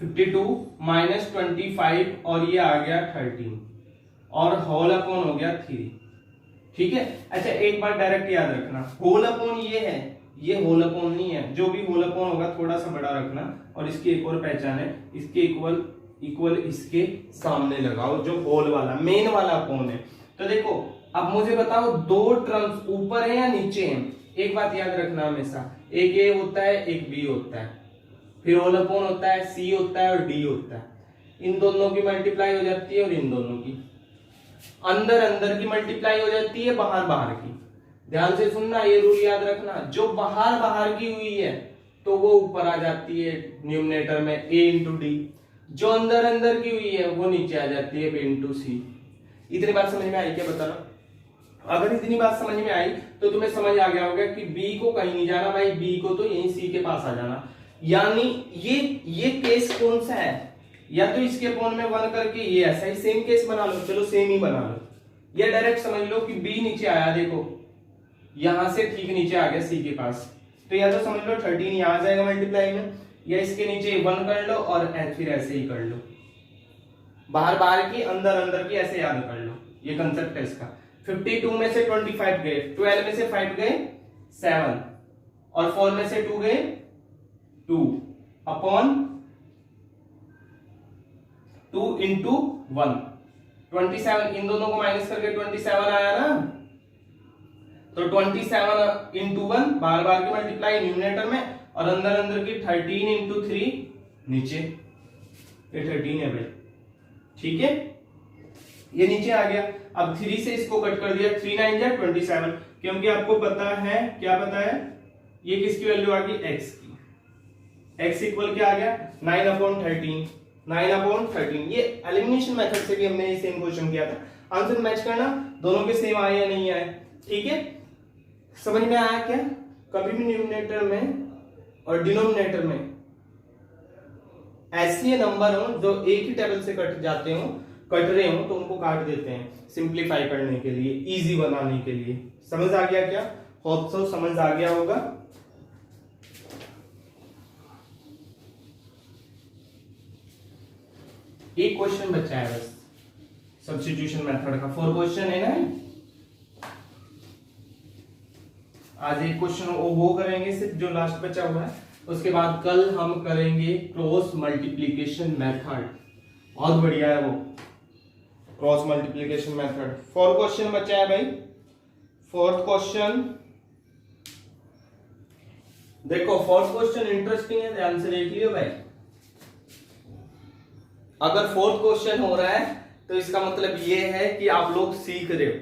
52 माइनस 25, और ये आ गया 13, और होल अपोन हो गया 3। ठीक है। अच्छा एक बात डायरेक्ट याद रखना, होल अपोन ये है, ये होल अपोन नहीं है। जो भी होल अपोन होगा थोड़ा सा बड़ा रखना, और इसकी एक और पहचान है, इसके इक्वल इसके सामने लगाओ, जो होल वाला मेन वाला अपोन है। तो देखो अब मुझे बताओ दो टर्म्स ऊपर है या नीचे है। एक बात याद रखना हमेशा, एक ए होता है एक बी होता है, फिर होल अपोन होता है, सी होता है और डी होता है। इन दोनों की मल्टीप्लाई हो जाती है, और इन दोनों की अंदर अंदर की मल्टीप्लाई हो जाती है, बाहर बाहर की। ध्यान से सुनना, ये रूल याद रखना, जो बाहर बाहर की हुई है तो वो ऊपर आ जाती है न्यूमरेटर में a इंटू डी, जो अंदर अंदर की हुई है वो नीचे आ जाती है b इंटू सी। इतनी बात समझ में आई क्या, बताना? अगर इतनी बात समझ में आई तो तुम्हें समझ आ गया होगा कि b को कहीं नहीं जाना भाई, b को तो यहीं c के पास आ जाना। यानी ये केस कौन सा है, या तो इसके अपोन में 1 करके ये ऐसा ही सेम केस बना लो, चलो सेम ही बना लो, या डायरेक्ट समझ लो कि b नीचे आया, देखो यहां से ठीक नीचे आ गया c के पास, तो या तो समझ लो 13 यहां आ जाएगा मल्टीप्लाई में, या इसके नीचे 1 कर लो और फिर ऐसे ही कर लो, बाहर बाहर की अंदर अंदर की ऐसे याद कर लो, ये कंसेप्ट है इसका। 52 में से 25 गए, 12 में से 5 गए 7, और 4 में से 2 गए 2 अपॉन 2 इंटू 1 27, इन दोनों को माइनस करके 27 आया ना, तो 27 इंटू 1 बार बार की मल्टीप्लाई न्यूमरेटर में, और अंदर अंदर की 13 इंटू 3 नीचे, ये 13 है भाई। ठीक है, ये नीचे आ गया। अब 3 से इसको कट कर दिया, 3 9 जा 27, क्योंकि आपको पता है, क्या पता है, ये किसकी वैल्यू आ गई, x की। x इक्वल क्या आ गया, 9/13, 9/13। ये एलिमिनेशन मेथड से भी हमने ये सेम क्वेश्चन किया था। आंसर मैच करना, दोनों के सेम आए या नहीं आए, ठीक है। समझ में आया क्या? कभी भी न्यूमरेटर में और डिनोमिनेटर में ऐसे नंबर हो जो एक ही टेबल से कट जाते हो, कट रहे हो, तो उनको काट देते हैं सिंप्लीफाई करने के लिए, इजी बनाने के लिए। समझ आ गया क्या? होप सो समझ आ गया होगा। एक क्वेश्चन बचा है बस सब्स्टिट्यूशन मेथड का, 4 क्वेश्चन है ना। आज एक क्वेश्चन वो करेंगे सिर्फ जो लास्ट बचा हुआ है, उसके बाद कल हम करेंगे क्रॉस मल्टीप्लिकेशन मेथड। बहुत बढ़िया है वो क्रॉस मल्टीप्लिकेशन मेथड। 4 क्वेश्चन बचा है भाई। 4th क्वेश्चन देखो, 4th क्वेश्चन इंटरेस्टिंग है, ध्यान से देख लियो भाई। अगर 4th क्वेश्चन हो रहा है तो इसका मतलब ये है कि आप लोग सीख रहे हो,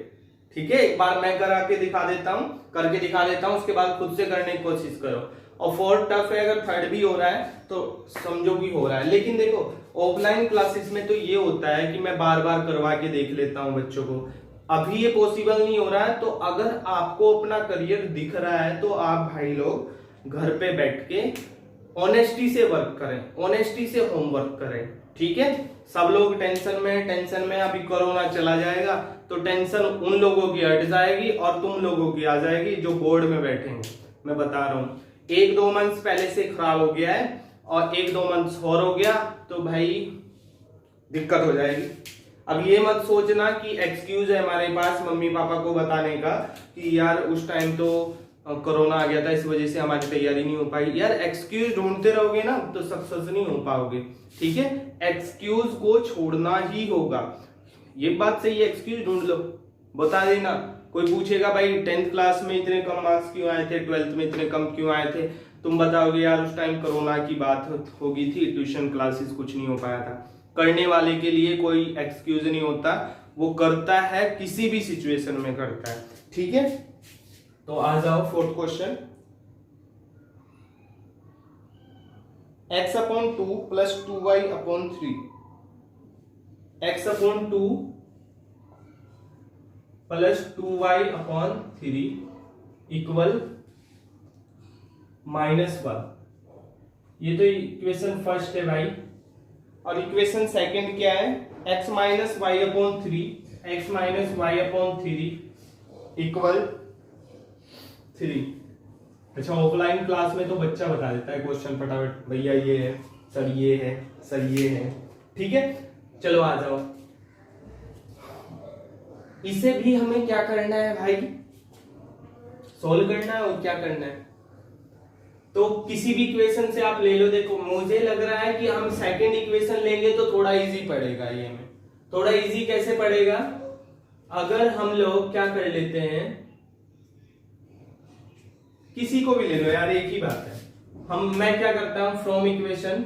ठीक है। एक बार मैं करके दिखा देता हूं, उसके बाद खुद से करने की कोशिश करो। और 4th टफ है, अगर 3rd भी हो रहा है तो समझो कि हो रहा है। लेकिन देखो ऑफलाइन क्लासेस में तो ये होता है कि मैं बार बार करवा के देख लेता हूं बच्चों को। अभी ये पॉसिबल नहीं हो रहा है, तो अगर आपको अपना करियर दिख रहा है तो आप भाई लोग घर पे बैठ के ऑनेस्टी से वर्क करें, ऑनेस्टी से होमवर्क करें, ठीक है। सब लोग टेंशन में अभी कोरोना चला जाएगा तो टेंशन उन लोगों की हट जाएगी और तुम लोगों की आ जाएगी जो बोर्ड में बैठेंगे। मैं बता रहा हूँ, 1-2 मंथ्स पहले से खराब हो गया है और 1-2 मंथ्स और हो गया तो भाई दिक्कत हो जाएगी। अब ये मत सोचना कि एक्सक्यूज है हमारे पास मम्मी पापा को बताने का कि यार उस टाइम तो कोरोना आ गया था, इस वजह से हमारी तैयारी नहीं हो पाई। यार एक्सक्यूज ढूंढते रहोगे ना तो सक्सेस नहीं हो पाओगे, ठीक है। एक्सक्यूज को छोड़ना ही होगा, ये बात सही है। एक्सक्यूज ढूंढ लो, बता देना। कोई पूछेगा भाई 10th क्लास में इतने कम मार्क्स क्यों आए थे, 12th में इतने कम क्यों आए थे, तुम बताओगे यार उस टाइम कोरोना की बात हो गई थी, ट्यूशन क्लासेस कुछ नहीं हो पाया था। करने वाले के लिए कोई एक्सक्यूज नहीं होता, वो करता है, किसी भी सिचुएशन में करता है, ठीक है। तो आ जाओ 4th question. x/2 + 2y/3, x/2 + 2y/3 equal -1। ये तो इक्वेशन फर्स्ट है भाई। और इक्वेशन सेकंड क्या है, x - y/3, x - y/3 equal 3। अच्छा, ऑफलाइन क्लास में तो बच्चा बता देता है क्वेश्चन फटाफट, भैया ये है सर, ये है सर, ये है, ठीक है। चलो आ जाओ, इसे भी हमें क्या करना है भाई, सोल्व करना है। और क्या करना है, तो किसी भी इक्वेशन से आप ले लो। देखो मुझे लग रहा है कि हम सेकंड इक्वेशन लेंगे तो थोड़ा इजी पड़ेगा। ये हमें थोड़ा इजी कैसे पड़ेगा, अगर हम लोग क्या कर लेते हैं, किसी को भी ले लो यार, एक ही बात है। मैं क्या करता हूं, फ्रॉम इक्वेशन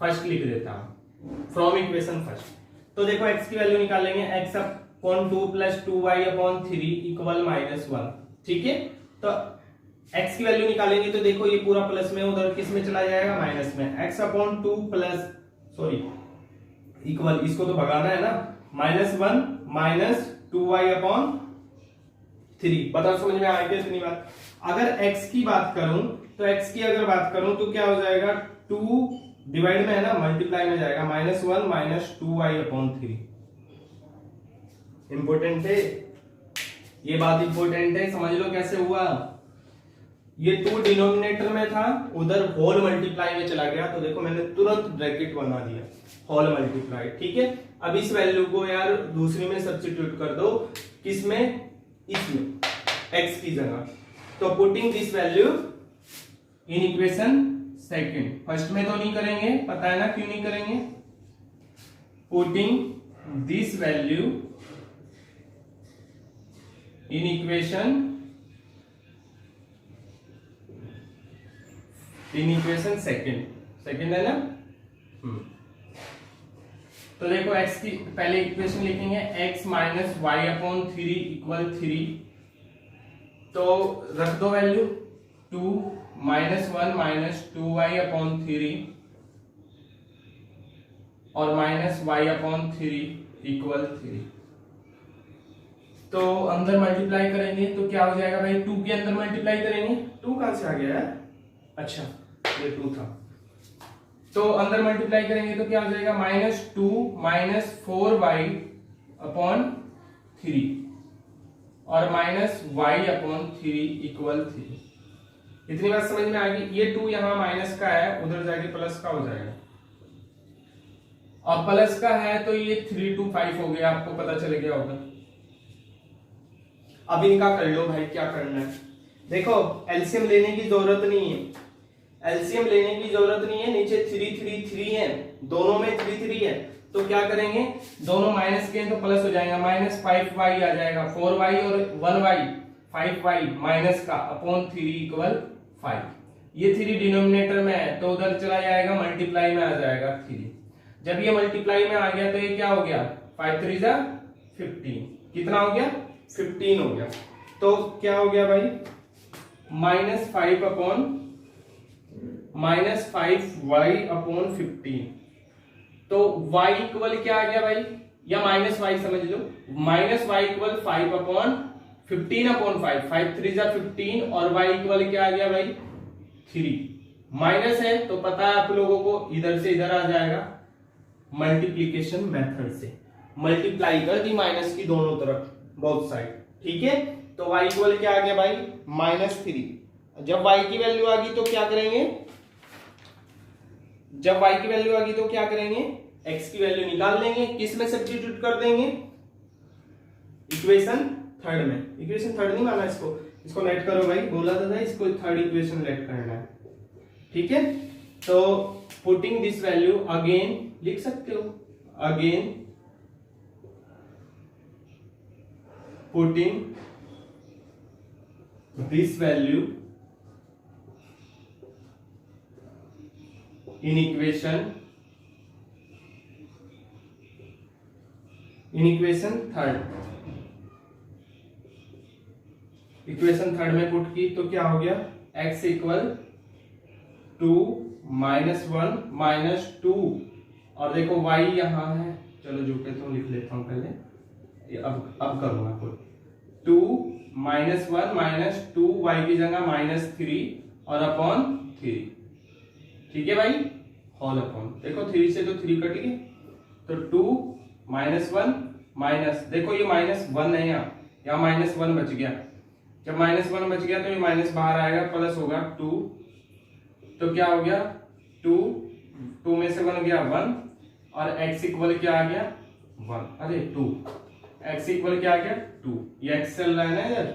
फर्स्ट लिख देता हूं, फ्रॉम इक्वेशन फर्स्ट। तो देखो x की वैल्यू निकालेंगे, x/2 + 2y/3 इक्वल -1, ठीक है। तो x की वैल्यू निकालेंगे तो देखो ये पूरा प्लस में, उधर किस में चला जाएगा, माइनस में। x/2 प्लस इक्वल, इसको तो भगाना है ना, -1 - 2y/3। बताओ समझ में आया क्या इतनी बात। अगर x की बात करूं तो x की अगर बात करूं तो क्या हो जाएगा, 2 डिवाइड में है ना, मल्टीप्लाई में जाएगा, -1 - 2y/3। इंपोर्टेंट है ये बात, इंपोर्टेंट है, समझ लो कैसे हुआ। ये 2 डिनोमिनेटर में था, उधर होल मल्टीप्लाई में चला गया, तो देखो मैंने तुरंत ब्रैकेट बना दिया, होल मल्टीप्लाई, ठीक है। अब इस वैल्यू को यार दूसरी में सब्स्टिट्यूट कर दो, किसमें, इसमें, x की जगह। तो putting this value in equation second, first में तो नहीं करेंगे, पता है ना क्यों नहीं करेंगे। Putting this value in equation in equation second है ना। तो देखो x की पहले इक्वेशन लिखेंगे x minus y upon 3 equal 3, तो रख दो value 2 minus 1 minus 2y upon 3 और माइनस y अपॉन 3 इक्वल 3। तो अंदर मल्टीप्लाई करेंगे तो क्या हो जाएगा भाई, 2 के अंदर मल्टीप्लाई करेंगे, 2 कहां से आ गया है, अच्छा ये 2 था, तो अंदर मल्टीप्लाई करेंगे तो क्या हो जाएगा -2 माइनस 4y अपॉन 3 और माइनस y अपॉन 3 इक्वल 3। इतनी बात समझ में आ गई। ये 2 यहाँ माइनस का है, उधर जाके प्लस का हो जाएगा, और प्लस का है तो ये 3 2 5 हो गया, आपको पता चल गया होगा। अब इनका कर लो भाई, क्या करना है देखो, एलसीएम लेने की जरूरत नहीं है, एलसीएम लेने की जरूरत नहीं है, नीचे 3 3 3 है, दोनों में 3 3 है, तो क्या करेंगे दोनों माइनस के तो प्लस हो जाएगा, माइनस 5y आ जाएगा, 4y और 1y 5y माइनस का अपॉन 3 इक्वल 5। ये 3 डिनोमिनेटर में है तो उधर चला जाएगा, मल्टीप्लाई में आ जाएगा 3। जब ये मल्टीप्लाई में आ गया तो ये क्या हो गया, 5 3 जा 15, कितना हो गया 15 हो गया। तो क्या हो गया भाई -5 अपॉन -5y अपॉन 15, तो y इक्वल क्या आ गया भाई, या -y समझ लो, -y इक्वल 5 अपॉन 15 अपॉन 5, 5 3 जा 15 और y इक्वल क्या आ गया भाई 3। माइनस है तो पता है आप लोगों को, इधर से इधर आ जाएगा, मल्टीप्लीकेशन मेथड से मल्टीप्लाई कर दी माइनस की दोनों तरफ, बोथ साइड, ठीक है। तो y इक्वल क्या आ गया भाई -3। जब y की वैल्यू आ गई तो क्या करेंगे, जब y की वैल्यू आ गई तो क्या करेंगे, x की वैल्यू निकाल लेंगे, किस में सब्स्टिट्यूट कर देंगे, इक्वेशन थर्ड में। इक्वेशन थर्ड नहीं माना इसको, इसको लेट करो भाई, बोला था इसको थर्ड इक्वेशन लेट करना है, ठीक है। तो पुटिंग दिस वैल्यू अगेन लिख सकते हो, again putting this value in equation third, equation third में पुट की तो क्या हो गया, x इक्वल 2 -1 -2 और देखो y यहां है, चलो जो कहता हूं लिख लेता हूं पहले, अब करूंगा पुट, 2 -1 -2 y की जगह -3 और अपॉन 3, ठीक है भाई, होल अपॉन, देखो 3 से तो 3 कट गए, तो 2 -1 माइनस, देखो ये -1 है, यहाँ -1 बच गया, जब -1 बच गया तो ये माइनस बाहर आएगा, प्लस होगा 2, तो क्या हो गया 2 में से 1 गया 1 और x इक्वल क्या आ गया 1, अरे 2, x इक्वल क्या आ गया 2, ये x चल रहा है ना इधर,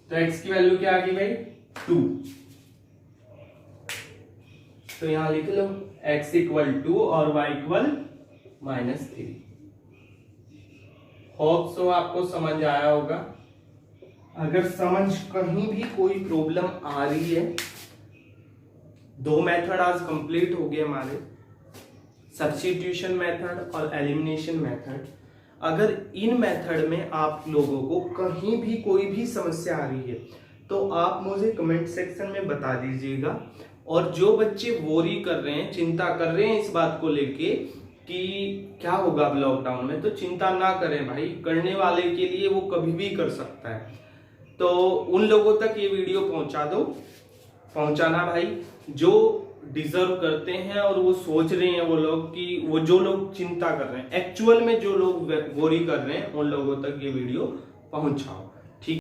तो x की वैल्यू क्या आ गई भाई 2, तो यहां लिख लो x इक्वल 2 और y इक्वल -3। होप सो आपको समझ आया होगा। अगर समझ कहीं भी कोई प्रॉब्लम आ रही है, 2 मेथड आज कंप्लीट हो गए हमारे, सब्स्टिट्यूशन मेथड और एलिमिनेशन मेथड। अगर इन मेथड में आप लोगों को कहीं भी कोई भी समस्या आ रही है तो आप मुझे कमेंट सेक्शन में बता दीजिएगा। और जो बच्चे वोरी कर रहे हैं, चिंता कर रहे हैं इस बात को लेके कि क्या होगा अब लॉकडाउन में, तो चिंता ना करें भाई, करने वाले के लिए वो कभी भी कर सकता है। तो उन लोगों तक ये वीडियो पहुंचा दो, पहुंचाना भाई जो डिजर्व करते हैं और वो सोच रहे हैं, वो लोग कि वो जो लोग चिंता कर रहे हैं, एक्चुअल में जो लोग वोरी कर रहे हैं, उन लोगों तक ये वीडियो पहुंचाओ।